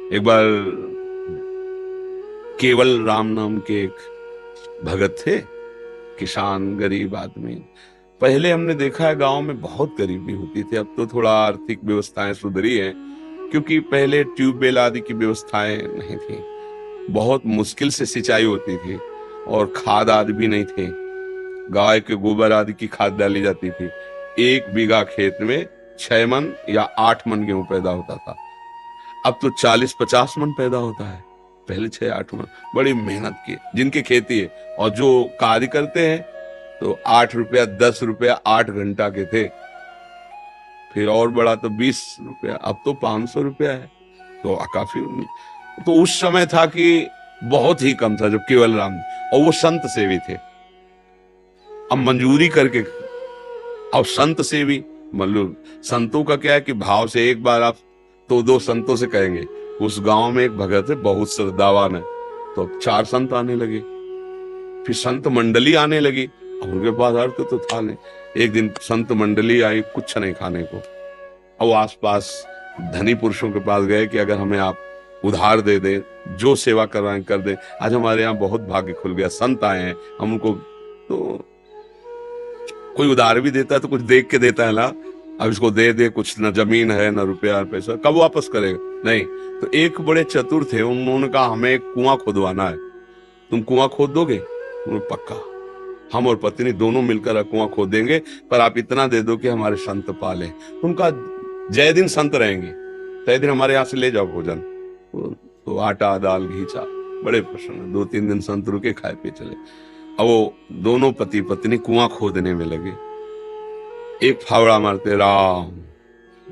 एक बार केवल राम नाम के एक भगत थे, किसान, गरीब आदमी। पहले हमने देखा है गांव में बहुत गरीबी होती थी, अब तो थोड़ा आर्थिक व्यवस्थाएं सुधरी हैं, क्योंकि पहले ट्यूबवेल आदि की व्यवस्थाएं नहीं थी, बहुत मुश्किल से सिंचाई होती थी, और खाद आदि भी नहीं थे। गाय के गोबर आदि की खाद डाली जाती थी। 1 बीघा खेत में 6 मन या 8 मन गेहूं पैदा होता था। अब तो 40-50 मन पैदा होता है, पहले 6-8 मन। बड़ी मेहनत की जिनकी खेती है, और जो कार्य करते हैं तो 8 रुपया 10 रुपया 8 घंटा के थे, फिर और बड़ा तो 20 रुपया, अब तो 500 रुपया है। तो काफी। तो उस समय था कि बहुत ही कम था जब केवल राम, और वो संत सेवी थे। अब मंजूरी करके, अब संत सेवी मतलब संतों का क्या है कि भाव से एक बार आप तो 2 संतों से कहेंगे। उस गांव में एक भगत है, बहुत श्रद्धावान है, तो अब 4 संत आने लगे, फिर संत मंडली आने लगी। अब उनके पास अर्थ तो था नहीं। एक दिन संत मंडली आई, कुछ नहीं खाने को। अब आसपास धनी पुरुषों के पास गए कि अगर हमें आप उधार दे दे, जो सेवा कर रहे हैं कर दे, आज हमारे यहाँ बहुत भाग्य खुल गया, संत आए हैं, हम उनको। तो कोई उधार भी देता है तो कुछ देख के देता है ना, अब इसको दे दे, कुछ न जमीन है न रुपया न पैसा, कब वापस करेगा? नहीं। तो एक बड़े चतुर थे, उन्होंने कहा हमें एक कुआं खोदवाना है, तुम कुआं खोद दोगे? पक्का, हम और पत्नी दोनों मिलकर कुआं खोद देंगे, पर आप इतना दे दो कि हमारे संत पाले। उनका जय दिन संत रहेंगे, तय दिन हमारे यहाँ से ले जाओ भोजन। तो आटा दाल घी चा, बड़े प्रसन्न। 2-3 दिन संत रुके, खाए पे चले। अब वो दोनों पति पत्नी कुआं खोदने में लगे। एक फावड़ा मारते राम,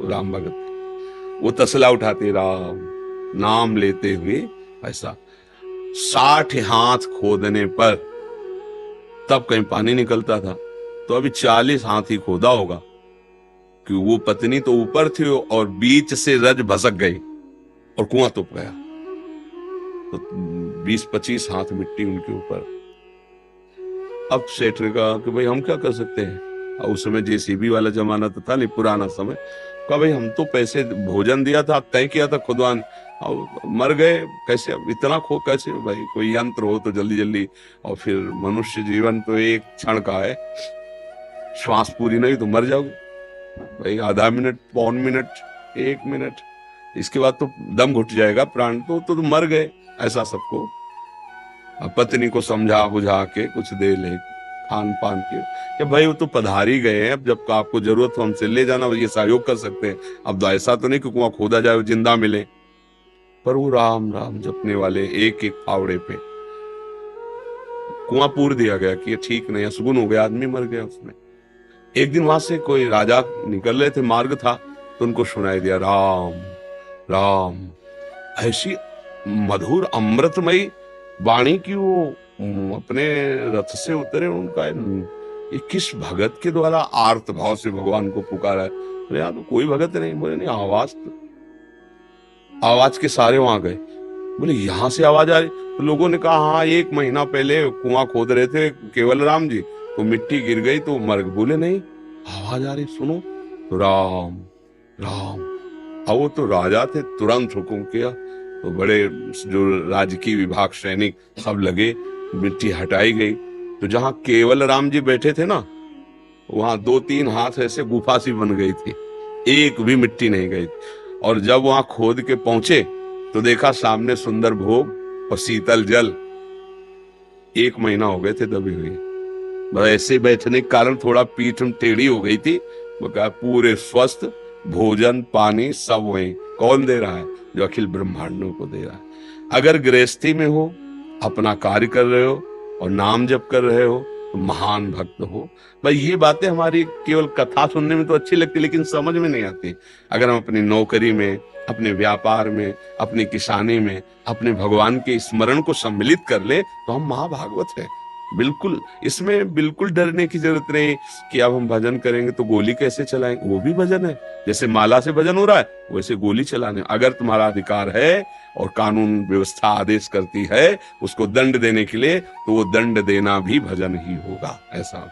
राम भगत, वो तसला उठाते राम, नाम लेते हुए ऐसा 60 हाथ खोदने पर तब कहीं पानी निकलता था। तो अभी 40 हाथ ही खोदा होगा, कि वो पत्नी तो ऊपर थी और बीच से रज भसक गई और कुआं तुप गया। तो 20-25 हाथ मिट्टी उनके ऊपर। अब सेठ ने कहा कि भाई हम क्या कर सकते हैं, और उस समय जेसीबी वाला जमाना तो था नहीं, पुराना समय। कहा भाई हम तो पैसे भोजन दिया था, तय किया था खुदवान, और मर गए कैसे? अब इतना खो कैसे भाई? कोई यंत्र हो तो जल्दी जल्दी। और फिर मनुष्य जीवन तो एक क्षण का है, श्वास पूरी नहीं तो मर जाओगे भाई, आधा मिनट, पौन मिनट, 1 मिनट, इसके बाद तो दम घुट जाएगा, प्राण तो मर गए। ऐसा सबको पत्नी को समझा बुझा के कुछ दे ले खान पान के, कि भाई वो तो पधारी गए हैं, अब जब आपको जरूरत हो हमसे ले जाना, ये सहयोग कर सकते हैं। अब तो ऐसा तो नहीं कि कुआं खोदा जाए जिंदा मिले। पर वो राम राम जपने वाले एक एक फावड़े पे कुआं पूर दिया गया कि ये ठीक नहीं, असगुन हो गया, आदमी मर गया उसमें। एक दिन वहां से कोई राजा निकल रहे थे, मार्ग था, तो उनको सुनाई दिया राम राम। ऐसी मधुर अमृतमयी वाणी की वो अपने रथ से उतरे। उनका ये किस भगत के द्वारा आर्त भाव से भगवान को पुकारा है? बोले यार तो कोई भगत नहीं। बोले नहीं, आवाज के सारे वहां गए। बोले यहां से आवाज आ रही? तो लोगों ने कहा हाँ, 1 महीना पहले कुआं खोद रहे थे केवल राम जी, तो मिट्टी गिर गई तो मर गए। बोले नहीं, आवाज आ रही, सुनो। तो राम राम। अब वो तो राजा थे, तुरंत हुक्म किया, तो बड़े जो राजकीय विभाग सैनिक सब लगे, मिट्टी हटाई गई। तो जहां केवल राम जी बैठे थे ना, वहां 2-3 हाथ ऐसे गुफा सी बन गई थी, एक भी मिट्टी नहीं गई। और जब वहां खोद के पहुंचे तो देखा सामने सुंदर भोग और शीतल जल। 1 महीना हो गए थे दबी हुई, बस ऐसे बैठने के कारण थोड़ा पीठ टेढ़ी हो गई थी। वो कहा पूरे स्वस्थ, भोजन पानी सब वही। कौन दे रहा है? जो अखिल ब्रह्मांडों को दे रहा है। अगर गृहस्थी में हो, अपना कार्य कर रहे हो और नाम जप कर रहे हो, तो महान भक्त हो। भाई ये बातें हमारी केवल कथा सुनने में तो अच्छी लगती, लेकिन समझ में नहीं आती। अगर हम अपनी नौकरी में, अपने व्यापार में, अपनी किसानी में अपने भगवान के स्मरण को सम्मिलित कर ले, तो हम महाभागवत है। बिल्कुल, इसमें बिल्कुल डरने की जरूरत नहीं कि अब हम भजन करेंगे तो गोली कैसे चलाएंगे। वो भी भजन है, जैसे माला से भजन हो रहा है वैसे गोली चलाने। अगर तुम्हारा अधिकार है और कानून व्यवस्था आदेश करती है उसको दंड देने के लिए, तो वो दंड देना भी भजन ही होगा। ऐसा